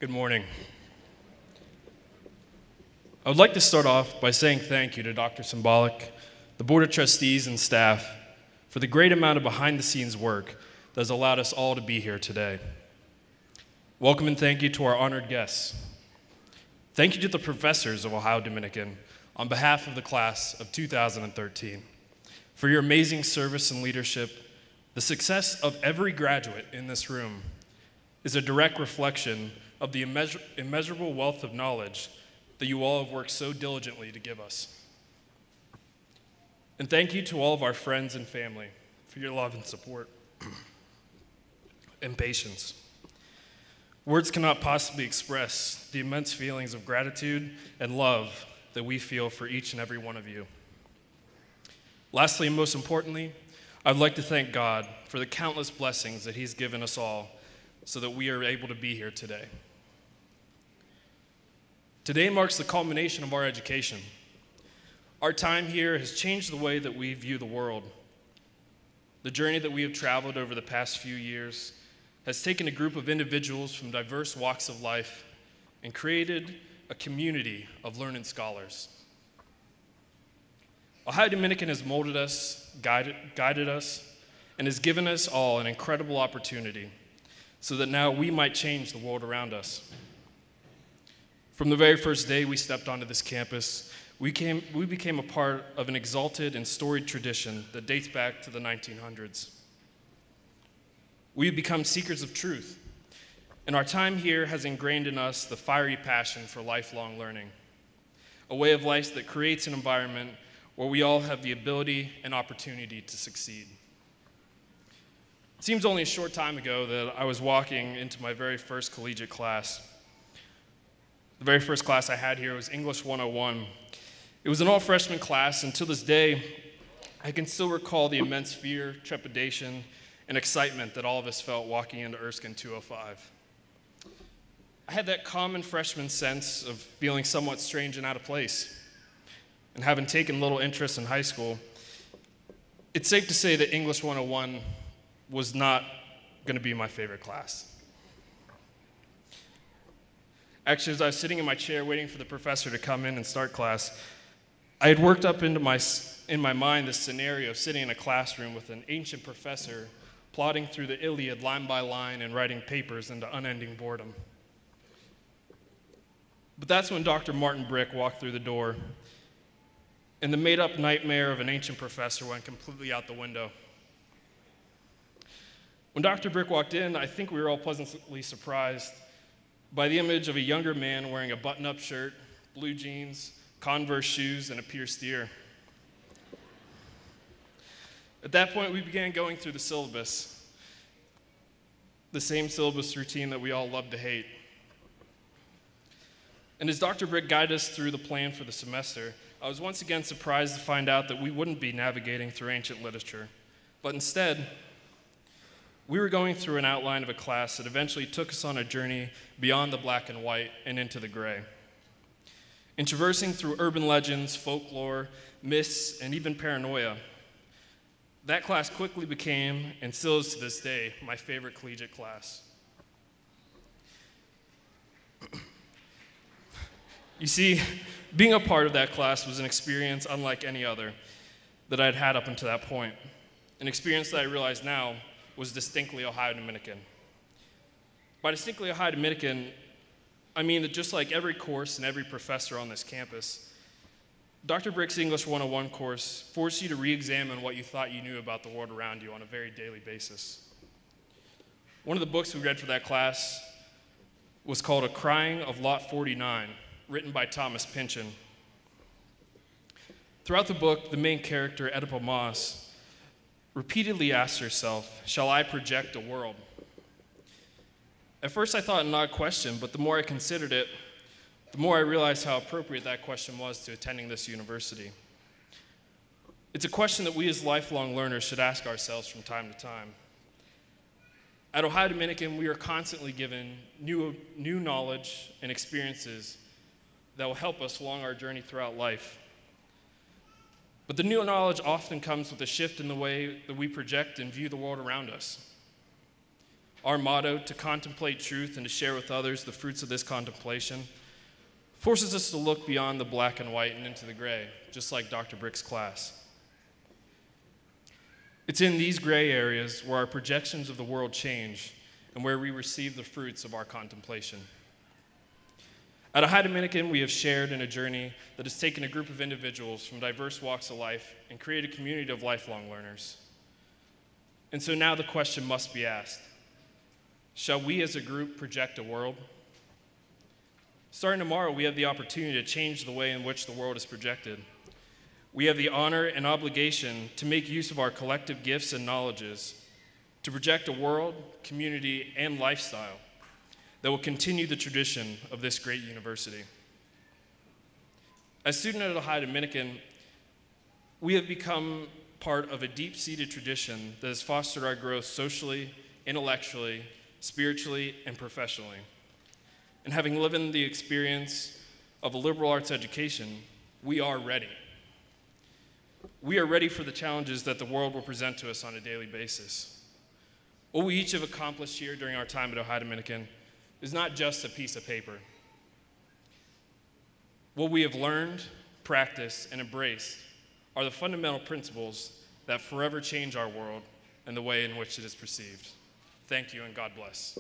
Good morning. I would like to start off by saying thank you to Dr. Symbolic, the Board of Trustees, and staff for the great amount of behind-the-scenes work that has allowed us all to be here today. Welcome and thank you to our honored guests. Thank you to the professors of Ohio Dominican on behalf of the class of 2013 for your amazing service and leadership. The success of every graduate in this room is a direct reflection of the immeasurable wealth of knowledge that you all have worked so diligently to give us. And thank you to all of our friends and family for your love and support and patience. Words cannot possibly express the immense feelings of gratitude and love that we feel for each and every one of you. Lastly, and most importantly, I'd like to thank God for the countless blessings that He's given us all so that we are able to be here today. Today marks the culmination of our education. Our time here has changed the way that we view the world. The journey that we have traveled over the past few years has taken a group of individuals from diverse walks of life and created a community of learned scholars. Ohio Dominican has molded us, guided us, and has given us all an incredible opportunity so that now we might change the world around us. From the very first day we stepped onto this campus, we became a part of an exalted and storied tradition that dates back to the 1900s. We've become seekers of truth, and our time here has ingrained in us the fiery passion for lifelong learning, a way of life that creates an environment where we all have the ability and opportunity to succeed. It seems only a short time ago that I was walking into my very first collegiate class. The very first class I had here was English 101. It was an all-freshman class, and to this day, I can still recall the immense fear, trepidation, and excitement that all of us felt walking into Erskine 205. I had that common freshman sense of feeling somewhat strange and out of place. And having taken little interest in high school, it's safe to say that English 101 was not going to be my favorite class. Actually, as I was sitting in my chair waiting for the professor to come in and start class, I had worked up in my mind this scenario of sitting in a classroom with an ancient professor plodding through the Iliad line by line and writing papers into unending boredom. But that's when Dr. Martin Brick walked through the door, and the made-up nightmare of an ancient professor went completely out the window. When Dr. Brick walked in, I think we were all pleasantly surprised by the image of a younger man wearing a button-up shirt, blue jeans, Converse shoes, and a pierced ear. At that point, we began going through the syllabus, the same syllabus routine that we all love to hate. And as Dr. Brick guided us through the plan for the semester, I was once again surprised to find out that we wouldn't be navigating through ancient literature, but instead, we were going through an outline of a class that eventually took us on a journey beyond the black and white and into the gray. In traversing through urban legends, folklore, myths, and even paranoia, that class quickly became, and still is to this day, my favorite collegiate class. You see, being a part of that class was an experience unlike any other that I'd had up until that point, an experience that I realize now was distinctly Ohio Dominican. By distinctly Ohio Dominican, I mean that just like every course and every professor on this campus, Dr. Brick's English 101 course forced you to re-examine what you thought you knew about the world around you on a very daily basis. One of the books we read for that class was called A Crying of Lot 49, written by Thomas Pynchon. Throughout the book, the main character, Oedipa Moss, repeatedly asked herself, "Shall I project a world?" At first I thought an odd question, but the more I considered it, the more I realized how appropriate that question was to attending this university. It's a question that we as lifelong learners should ask ourselves from time to time. At Ohio Dominican, we are constantly given new knowledge and experiences that will help us along our journey throughout life. But the new knowledge often comes with a shift in the way that we project and view the world around us. Our motto, to contemplate truth and to share with others the fruits of this contemplation, forces us to look beyond the black and white and into the gray, just like Dr. Brick's class. It's in these gray areas where our projections of the world change and where we receive the fruits of our contemplation. At Ohio Dominican, we have shared in a journey that has taken a group of individuals from diverse walks of life and created a community of lifelong learners. And so now the question must be asked, shall we as a group project a world? Starting tomorrow, we have the opportunity to change the way in which the world is projected. We have the honor and obligation to make use of our collective gifts and knowledges to project a world, community, and lifestyle that will continue the tradition of this great university. As students at Ohio Dominican, we have become part of a deep-seated tradition that has fostered our growth socially, intellectually, spiritually, and professionally. And having lived in the experience of a liberal arts education, we are ready. We are ready for the challenges that the world will present to us on a daily basis. What we each have accomplished here during our time at Ohio Dominican is not just a piece of paper. What we have learned, practiced, and embraced are the fundamental principles that forever change our world and the way in which it is perceived. Thank you, and God bless.